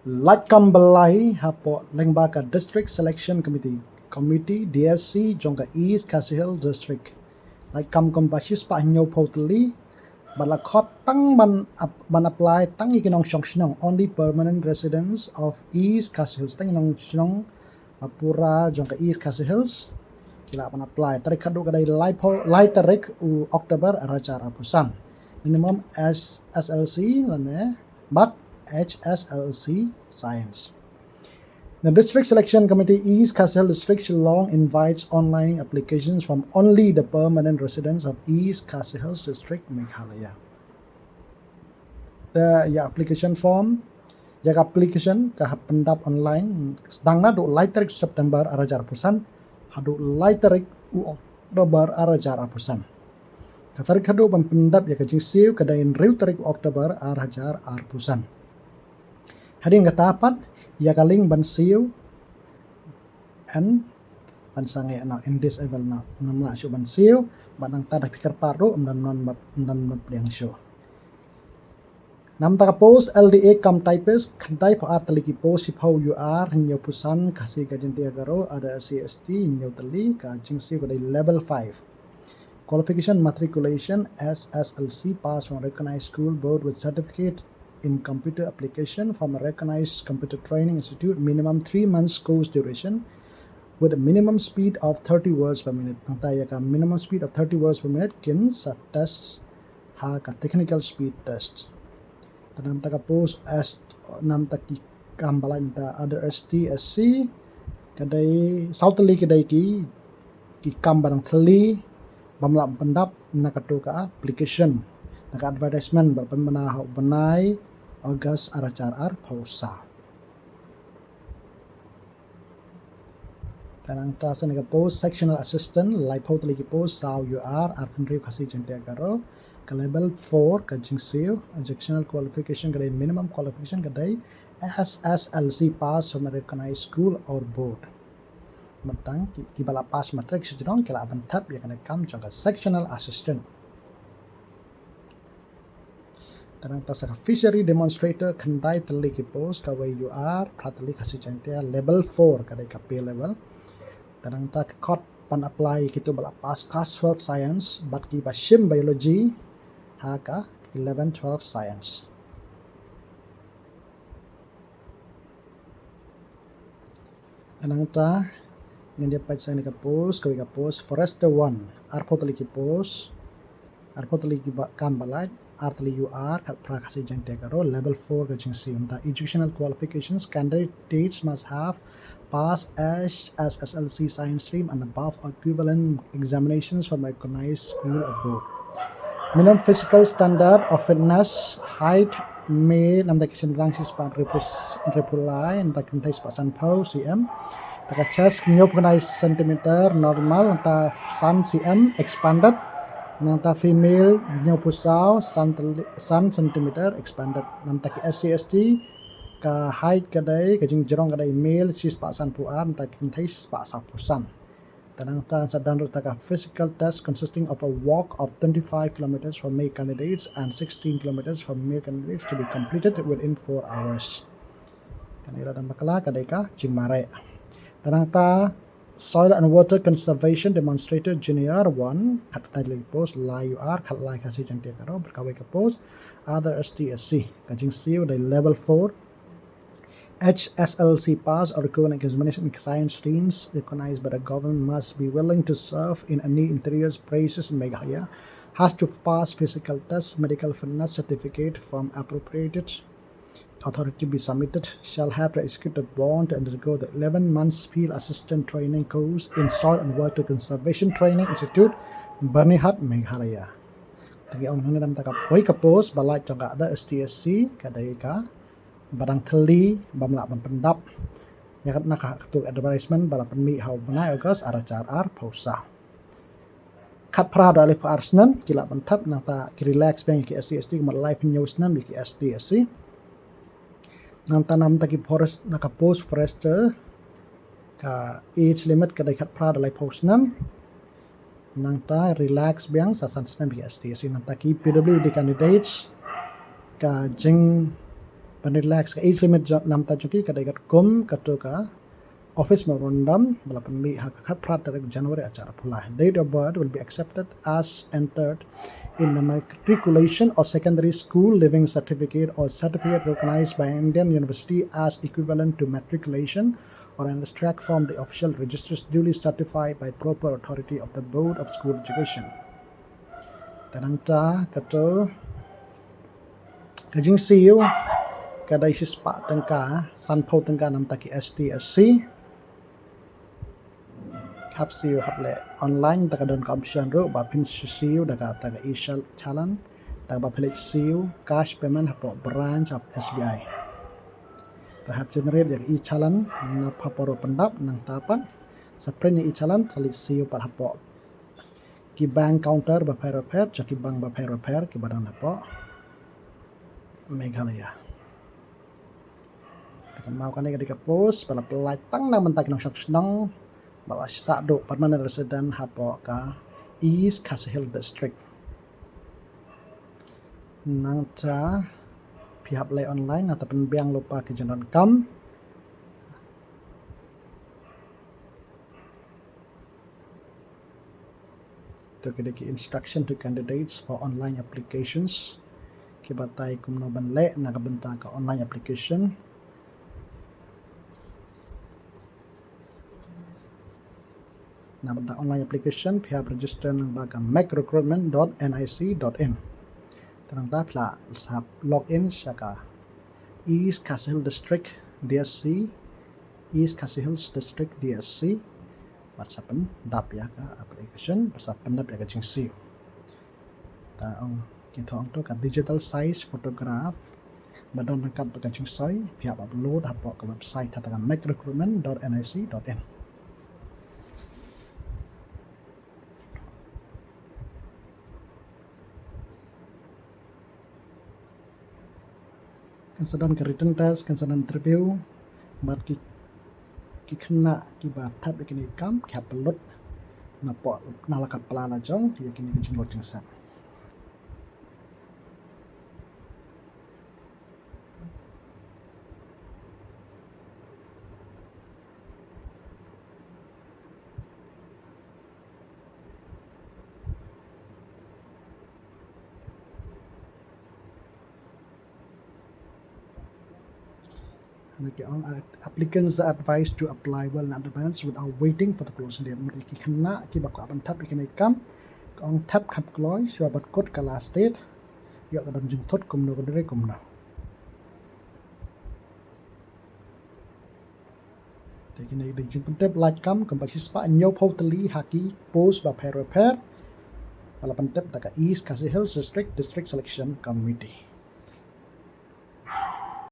Laitkam byllai hapo Lembaga District Selection Committee DSC jongka East Khasi Hills District. Laitkam kompashis pa nyo potli bala khot tang ban apply tang ikinong shong only permanent residents of East Khasi Hills tang inong shong apura jongka East Khasi Hills kila ban apply tarik kadu kadai lai tarik u Oktober aracara pusan minimum SLC lane but HSLC Science. The District Selection Committee East Khasi Hills District Shillong invites online applications from only the permanent residents of East Khasi Hills District, Meghalaya. The application form, application pendap online, sedangna do laiterik September arajar pusan, hadu laiterik Oktober arajar pusan. Katarik hadu pendap kajing siu kadain riu tarik Oktober arajar pusan. Hadin katapat kaling ban siu and ban sangai na in this level na namla syu ban siu banang tada pikir paru dan yang syu nam ta post LDA kam Typist khandai pa atli ki post hipau UR nyo pusan kasi gajen dia garo ada CST nyo tali ka jing siu kadai level 5 qualification matriculation SSLC pass from recognized school board with certificate in computer application from a recognized computer training institute, minimum 3 months course duration with a minimum speed of 30 words per minute. Ang tayo ka minimum speed of 30 words per minute kin sa test ha ka technical speed test. Tanam ta ka post as nam ta ki kambalan ta other STSC kadai sautali kadai ki kambarang thali bamla pendap nakatu ka application naka advertisement berpenmana benai August aracar pausa. Tanang ta sa post sectional assistant laipo tali ki post sao UR arpenri kasi jentia garo ka level 4 ka jingsiu sectional qualification kadai minimum qualification kadai SSLC pass from a recognized school or board. Matang ki bala pass matric sejrong kila abantap ya kana kam jangka sectional assistant. Tanang ta sa Fishery demonstrator khandai tali ki post ka UR pratali kasi jentia level 4 kadai ka pay level. Tanang ta kot pan apply kitu bala pass class 12 science but ki bashim biology ha ka 11 12 science. Tanang ta yang dia pat sa ni ka post forester 1 arpotali ki post arpotali ki kambalat artali UR kat prakasi jentia garo level 4 ka jingsi unta educational qualifications candidates must have passed SSLC science stream and above equivalent examinations from a recognized school or board. Minimum physical standard of fitness height may nam ta kisin rang sis pa repulai nam ta kintai pasan pau cm taka chest nyop kanai centimeter normal ta san cm expanded nang ta female nyo pusau san centimeter expanded nam ta ki SCST ka height kadai ka jing jerong kadai male sis pa san puar ta kintai sis pa sa pusan tanang ta sa danro ta ka physical test consisting of a walk of 25 kilometers for male candidates and 16 kilometers for male candidates to be completed within 4 hours kanila dan bakala kadai ka cimare tanang ta Soil and Water Conservation Demonstrator Junior 1 kat lagi post lai UR kat lai kasi jentia karo berkawai ke post other STSC kajing siu dari level 4 HSLC pass or equivalent examination in science streams recognized by the government must be willing to serve in any interiors places in Meghalaya has to pass physical test medical fitness certificate from appropriated authority be submitted shall have to execute a bond to undergo the 11 months field assistant training course in Soil and Water Conservation Training Institute Barnihat Meghalaya. Tagi ong nang ta ka poi ka post balai jangka ada STSC kadai ka barang teli bamla pendap ya kat nak tu advertisement bala penmi hau benai August aracar pausa. Kat prada alif arsnam kila bantap nang ta ki relax bang ki STSC kemat live news nam ki STSC. Nang tanam taki forest naka post forester ka age limit kadai kat prada lai post nam nang ta relax biang sa san snam STSC nang taki PWD candidates ka jing ban relax ka age limit nam ta chuki ka dekat kom katoka office memorandum balapan mi hak prat tarik January acara pula. Date of birth will be accepted as entered in the matriculation or secondary school living certificate or certificate recognized by Indian University as equivalent to matriculation or an extract from the official registers duly certified by proper authority of the Board of School Education. Tananta kato kajing siu kada isis pa tengka sanpo tengka nam taki STSC hap siu hap le online taka don option ro ba pin siu daga taka isal chalan daga ba pele siu cash payment hapo branch of SBI tahap generate yang i chalan na paporo pendap nang tapan sapren i chalan sali siu par hapo ki bank counter ba per ki bank ba per ki badan hapo Meghalaya tekan mau kan ka post bala pelai tang na mentak nang sok senang bawa sado permanent resident hapo ka East Khasi Hills District nang ta pihak lay online ataupun biang lupa ke jalan kam to kedeki instruction to candidates for online applications kibatai kumno banle nakabenta ka online application Nabenta online application pihak register ng baga macrecruitment.nic.in Tanang tapla sa login siya ka East Khasi Hills District DSC East Khasi Hills District DSC WhatsAppen dap ya ka application WhatsAppen dap ya ka jingsi Tanang kita untuk ka digital size photograph badon nangkat ka jingsoy pihak upload hapo ka website hatakan macrecruitment.nic.in Kansadan ke written test, kansadan interview, bat ki kena ki batap ikini kam ki upload napo nalakat pelala jong yakini ki jinglot jingsan. Applicants are advised to apply well in advance without waiting for the closing date. Mereka kena ki baku aban tap ikini kam, kong tap kap kloy siabat kod ke last date, ya kadang jengtot kumno kadere kumno. Tekini di jeng pentep Laitkam kembali spa nyau pau tylli haki post ba per, bala pentep daga East Khasi Hills District Selection Committee.